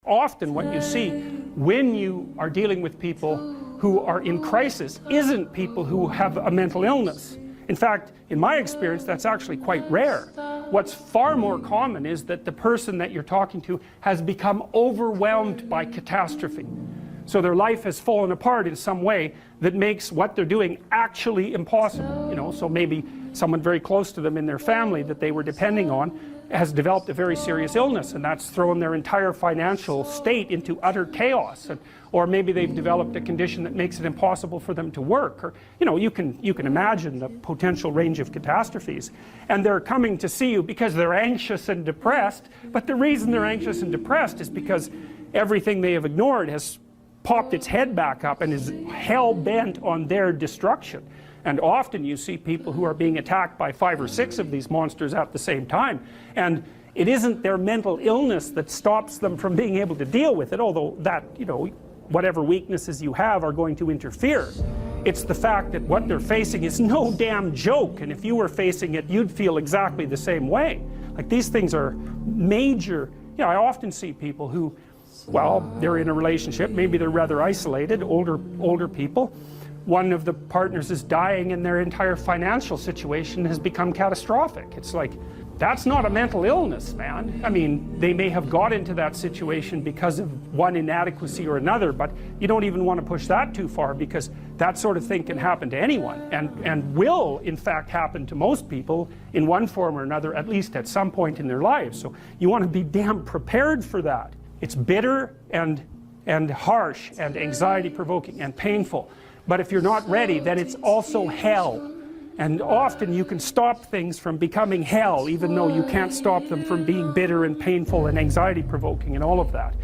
often what you see when you are dealing with people who are in crisis isn't people who have a mental illness. In fact, in my experience, that's actually quite rare. What's far more common is that the person that you're talking to has become overwhelmed by catastrophe. So their life has fallen apart in some way that makes what they're doing actually impossible. You know, so maybe someone very close to them in their family that they were depending on has developed a very serious illness, and that's thrown their entire financial state into utter chaos. Or maybe they've developed a condition that makes it impossible for them to work. Or, you know, you can imagine the potential range of catastrophes. And they're coming to see you because they're anxious and depressed, but the reason they're anxious and depressed is because everything they have ignored has popped its head back up and is hell-bent on their destruction. And often you see people who are being attacked by 5 or 6 of these monsters at the same time. And it isn't their mental illness that stops them from being able to deal with it, although that, you know, whatever weaknesses you have are going to interfere. It's the fact that what they're facing is no damn joke, and if you were facing it, you'd feel exactly the same way. Like, these things are major. You know, I often see people who, well, they're in a relationship, maybe they're rather isolated, older people. One of the partners is dying and their entire financial situation has become catastrophic. It's like, that's not a mental illness, man. I mean, they may have got into that situation because of one inadequacy or another, but you don't even want to push that too far, because that sort of thing can happen to anyone, and will, in fact, happen to most people in one form or another, at least at some point in their lives. So you want to be damn prepared for that. It's bitter and harsh and anxiety-provoking and painful. But if you're not ready, then it's also hell. And often you can stop things from becoming hell, even though you can't stop them from being bitter and painful and anxiety-provoking and all of that.